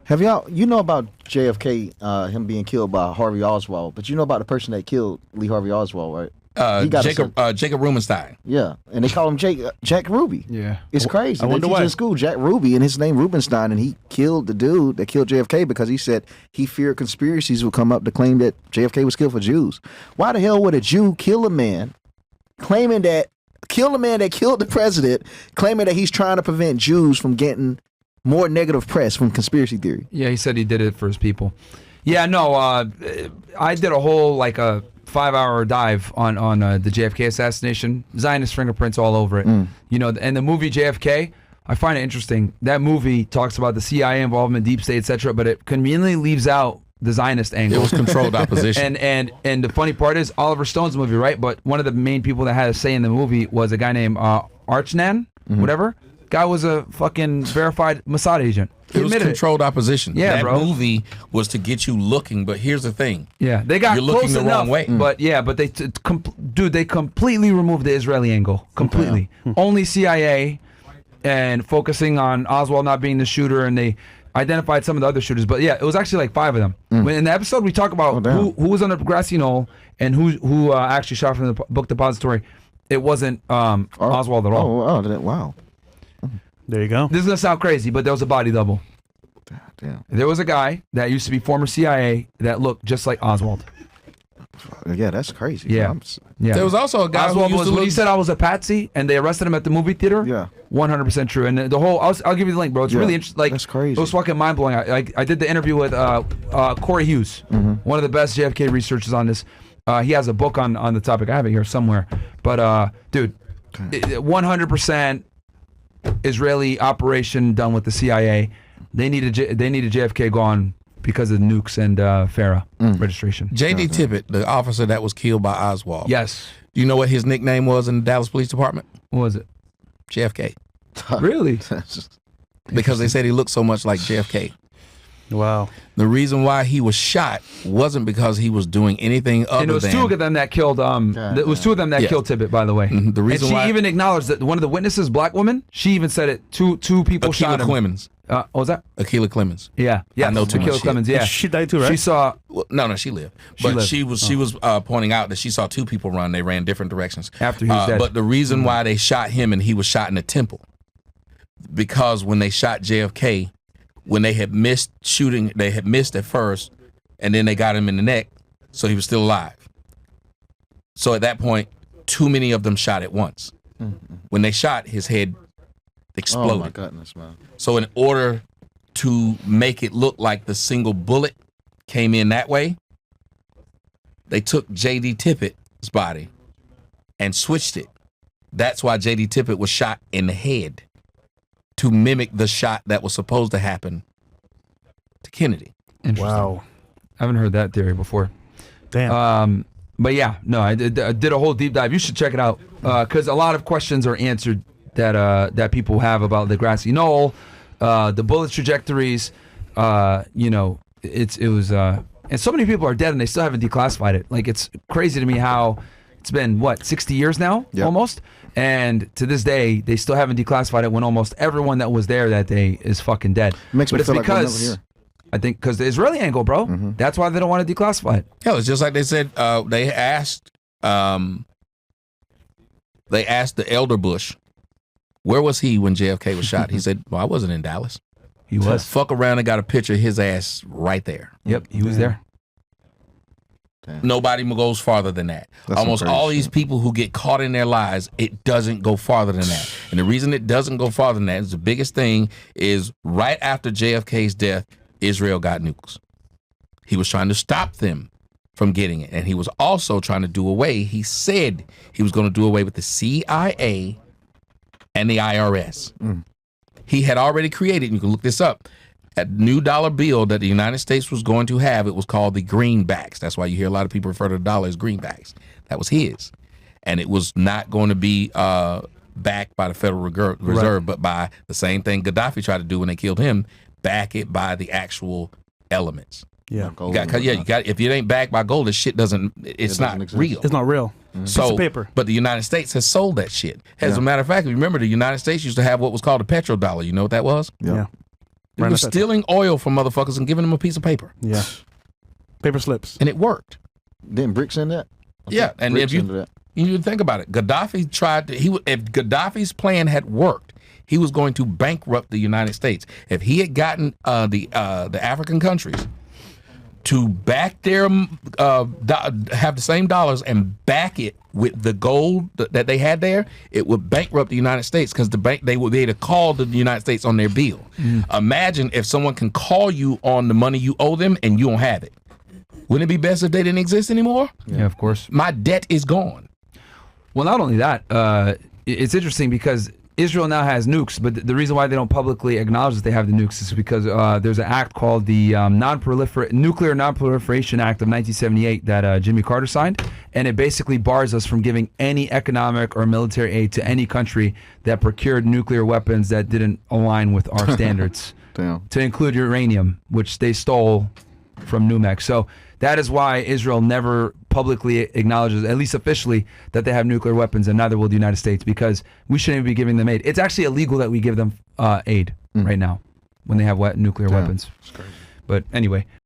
Have y'all, you know about JFK, him being killed by Harvey Oswald, but you know about the person that killed Lee Harvey Oswald, right? Jacob Rubenstein. Yeah, and they call him Jack Ruby. Yeah, it's crazy. I wonder why. In school, Jack Ruby, and his name Rubenstein, and he killed the dude that killed JFK because he said he feared conspiracies would come up to claim that JFK was killed for Jews. Why the hell would a Jew kill a man, claiming that killed the president, claiming that he's trying to prevent Jews from getting more negative press from conspiracy theory? Yeah, he said he did it for his people. Yeah, no, I did a whole like a 5-hour dive on the JFK assassination. Zionist fingerprints all over it. You know, and the movie JFK, I find it interesting. That movie talks about the CIA involvement, deep state, etc., but it conveniently leaves out the Zionist angle. It was controlled opposition. and the funny part is Oliver Stone's movie, right? But one of the main people that had a say in the movie was a guy named Archnan, whatever. Guy was a fucking verified Mossad agent. It was controlled opposition. Yeah, that bro. movie was to get you looking, but here's the thing. Yeah, they got You're close looking the enough, wrong way. but they completely removed the Israeli angle. Completely. Only CIA and focusing on Oswald not being the shooter, and they identified some of the other shooters. But yeah, it was actually like 5 of them. When in the episode we talk about who was on the grassy knoll and who actually shot from the book depository. It wasn't Oswald at all. Wow. There you go. This is gonna sound crazy, but there was a body double. Damn. There was a guy that used to be former CIA that looked just like Oswald. Yeah, that's crazy. Yeah. Yeah. There was also a guy Oswald who used was to when look... he said I was a patsy and they arrested him at the movie theater. Yeah. 100% true. And the whole I'll give you the link, bro. It's really interesting. Like, that's crazy. It was fucking mind blowing. I did the interview with Corey Hughes, one of the best JFK researchers on this. He has a book on the topic. I have it here somewhere. But dude, 100% Israeli operation done with the CIA. They needed JFK gone because of the nukes and FARA registration. J.D. Tippit, the officer that was killed by Oswald. Yes. Do you know what his nickname was in the Dallas Police Department? What was it? JFK. Really? Because they said he looked so much like JFK. Wow. The reason why he was shot wasn't because he was doing anything other than... And it was 2 of them that killed. It was 2 of them that killed Tippit, by the way. The reason and she even acknowledged that one of the witnesses, black woman, she even said it. Two people shot him. Clemens. What was that? Akilah Clemens. Yeah. I know too much Akilah Clemens. Yeah. She died too, right? She saw. Well, no, she lived. But she was pointing out that she saw 2 people run. They ran different directions after he was dead. But the reason why they shot him and he was shot in the temple, because when they shot JFK, when they had missed shooting, they had missed at first, and then they got him in the neck, so he was still alive. So at that point, too many of them shot at once. When they shot, his head exploded. Oh my goodness, man. So in order to make it look like the single bullet came in that way, they took J.D. Tippett's body and switched it. That's why J.D. Tippit was shot in the head, to mimic the shot that was supposed to happen to Kennedy. Wow. I haven't heard that theory before. Damn. But yeah, no, I did a whole deep dive. You should check it out because a lot of questions are answered that people have about the grassy knoll, the bullet trajectories. You know, it was, and so many people are dead and they still haven't declassified it. Like, it's crazy to me how it's been 60 years now, almost. And to this day, they still haven't declassified it when almost everyone that was there that day is fucking dead. Makes me but it's feel because, like we're never here. I think, because the Israeli angle, bro. That's why they don't want to declassify it. Hell, it's just like they said, they asked the elder Bush, where was he when JFK was shot? He said, well, I wasn't in Dallas. He was. Fuck around and got a picture of his ass right there. Yep, he was there. Damn. Nobody goes farther than that. That's Almost some crazy all these shit. people who get caught in their lies, it doesn't go farther than that. And the reason it doesn't go farther than that is the biggest thing is right after JFK's death, Israel got nukes. He was trying to stop them from getting it. And he was also trying to do away, he said he was going to do away with the CIA and the IRS. He had already created, and you can look this up, a new dollar bill that the United States was going to have. It was called the greenbacks. That's why you hear a lot of people refer to the dollar as greenbacks. That was his. And it was not going to be backed by the Federal Reserve, but by the same thing Gaddafi tried to do when they killed him, back it by the actual elements. Yeah. Gold You got if it ain't backed by gold, this shit doesn't, it's not exist. real. It's not real. So, Piece of paper. But the United States has sold that shit. As a matter of fact, remember the United States used to have what was called a petrodollar. You know what that was? Yeah. It was stealing oil from motherfuckers and giving them a piece of paper. Yeah. Paper slips. And it worked. Didn't bricks in that? Yeah, and if you think about it, Gaddafi tried to. If Gaddafi's plan had worked, he was going to bankrupt the United States. If he had gotten the African countries to back their have the same dollars and back it with the gold that they had there, it would bankrupt the United States because they would be able to call the United States on their bill. Imagine if someone can call you on the money you owe them and you don't have it. Wouldn't it be best if they didn't exist anymore? Yeah, of course. My debt is gone. Well, not only that, it's interesting because Israel now has nukes, but the reason why they don't publicly acknowledge that they have the nukes is because there's an act called the Nuclear Non-Proliferation Act of 1978 that Jimmy Carter signed, and it basically bars us from giving any economic or military aid to any country that procured nuclear weapons that didn't align with our standards. Damn. To include uranium, which they stole from New Mexico. So that is why Israel never publicly acknowledges, at least officially, that they have nuclear weapons, and neither will the United States, because we shouldn't even be giving them aid. It's actually illegal that we give them aid right now when they have nuclear weapons. But anyway.